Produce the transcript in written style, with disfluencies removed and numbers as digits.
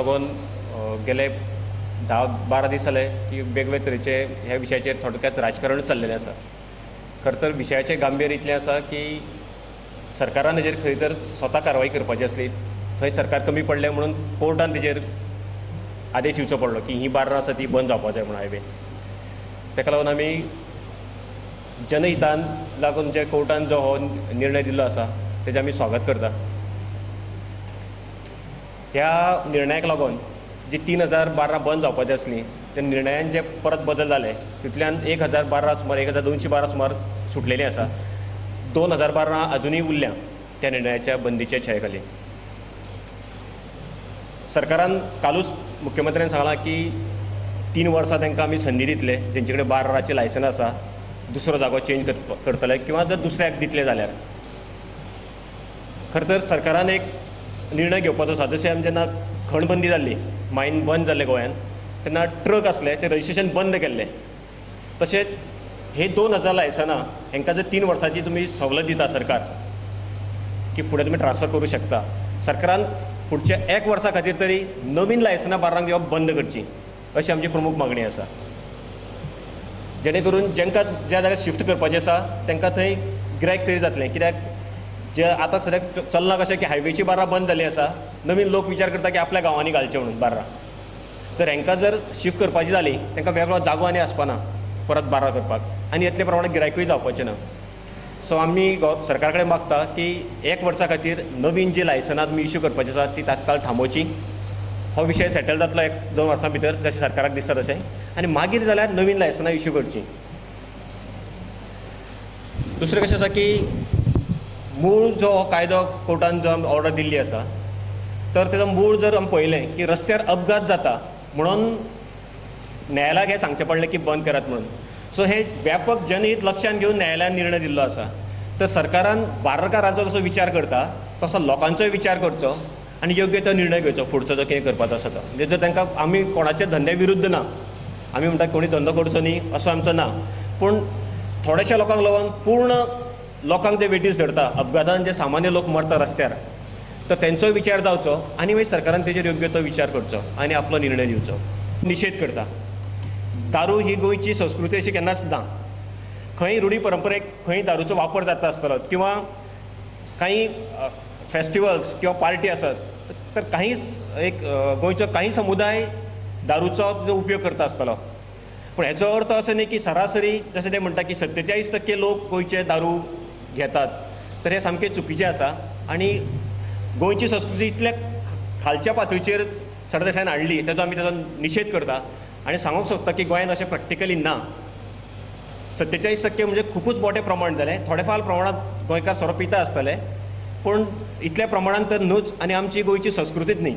लागून गेले 10-12 दीस जाले की वेगवेगळे तरेचे ह्या विशयाचेर थोडक्यात राजकारण चल्लेलें आसा. खरें तर विशयाचें गांभीर्य इतलें आसा की सरकारान हेजेर खरी तर स्वता कारवाई करपाची आसली. थंय सरकार कमी पडलें म्हणून कोर्टान तेजेर आदेश दिवचो पडलो की ही बार्रां आसा ती बंद जावपाक जाय म्हणून हायवे. ताका लागून आमी जनहितान लागून जे कोर्टान जो हो निर्णय दिल्लो आसा तेजें आमी स्वागत करता. ह्या निर्णयाक लागून जी 3000 बार्रां बंद जावपाची आसलीं त्या निर्णयान जे परत बदल जाले तितूंतल्यान 1000 बार्रां सुमार 1200 बार्रां सुमार सुटलेलीं आसा. 2000 बार्रां अजुनूय उरल्या त्या निर्णयाच्या बंदीच्या छाये खाली. सरकारान कालूच मुख्यमंत्र्यान सांगलां की 3 वर्सां तांकां आमी संदी दितले जेंचे कडेन बार्रांचें लायसन आसा दुसरो जागो चेंज करतले किंवा जर दुसऱ्याक दितले जाल्यार. खरें तर सरकारान एक निर्णय घेवपाचो आसा. जशें आमी जेन्ना खणबंदी जाल्ली मायन बंद जाल्ले गोंयांत तेन्ना ट्रक आसले ते रजिस्ट्रेशन बंद केल्लें. तशेंच हे 2000 लायसनां हांकां जर 3 वर्सांची तुमी सवलत दिता सरकार की फुडें तुमी ट्रान्सफर करूं शकता. सरकारान फुडच्या 1 वर्सा खातीर तरी नवीन लायसनां बार्रांक घेवप बंद करची अशी आमची प्रमुख मागणी आसा. जेणे करून जेंकां ज्या जाग्यार शिफ्ट करपाचें आसा तांकां थंय गिरायक तरी जातलें. कित्याक जे आतां सद्याक चलना कशें की हायवेची बार्रां बंद जाल्ली आसा. नवीन लोक विचार करता की आपल्या गांवांनी घालचें म्हणून बार्रां. तर हांकां जर शिफ्ट करपाची जाली तांकां वेगळो जागो आनी आसपाना परत बार्रां करपाक आनी येतले प्रमाणे गिरायकूय जावपाचें ना. सो आमी सरकारा कडेन मागता की 1 वर्सा खातीर नवीन जी लायसनां तुमी इश्यू करपाची आसा ती तात्काळ थांबोवची. हो विशय सेटल जातलो 1-2 वर्सां भितर जशें सरकाराक दिसता तशें आनी मागीर जाल्यार नवीन लायसनां इश्यू करची. दुसरें कशें आसा की मूळ जो कायदो कोर्टान जो ऑर्डर दिल्ली आसा तर तेजो मूळ जर आमी पळयलें की रस्त्यार अपघात जाता म्हणून न्यायालयाक हें सांगचें पडलें की बंद करात म्हणून. सो हे व्यापक जनहीत लक्षांत घेवन न्यायालयान निर्णय दिल्लो आसा. तर सरकारान बार्राकारांचो जसो विचार करता तसो लोकांचोय विचार करचो आनी योग्य तो निर्णय घेवचो फुडचो जो कितें करपाचो आसा तो. म्हणजे जर तांकां आमी कोणाचे धंद्या विरुद्ध ना. आमी म्हणटा कोणी धंदो करचो न्ही असो आमचो ना. पूण थोड्याशा लोकांक लागून पूर्ण लोकांक जे वेटीस धरता अपघातान जे सामान्य लोक मरता रस्त्यार तर तेंचोय विचार जावचो आनी मागीर सरकारान तेजेर योग्य तो विचार करचो आनी आपलो निर्णय दिवचो. निशेध करता. दारू ही गोंयची संस्कृती अशी केन्नाच ना. खंय रुढी परंपरेक खंय दारूचो वापर जाता आसतलो किंवा काही फेस्टिवल्स किंवा पार्टी आसत तर काही एक गोंयचो काही समुदाय दारूचो जो उपयोग करता आसतलो. पूण हेचो अर्थ असो न्ही की सरासरी जशें ते म्हणटा की 47% लोक गोंयचे दारू घेतात. तर हें सामकें चुकीचें आसा आनी गोंयची संस्कृती इतल्या खालच्या पातळीचेर सरदेशान हाडली तेजो आमी तेजो निशेध करता आनी सांगूंक सोदता की गोंयांत अशें प्रॅक्टिकली ना. 47% म्हणजे खूबच मोठें प्रमाण जालें. थोडे फार प्रमाणांत गोंयकार सोरो पिता आसतले पूण इतल्या प्रमाणांत तर न्हूच आनी आमची गोंयची संस्कृतीच न्ही.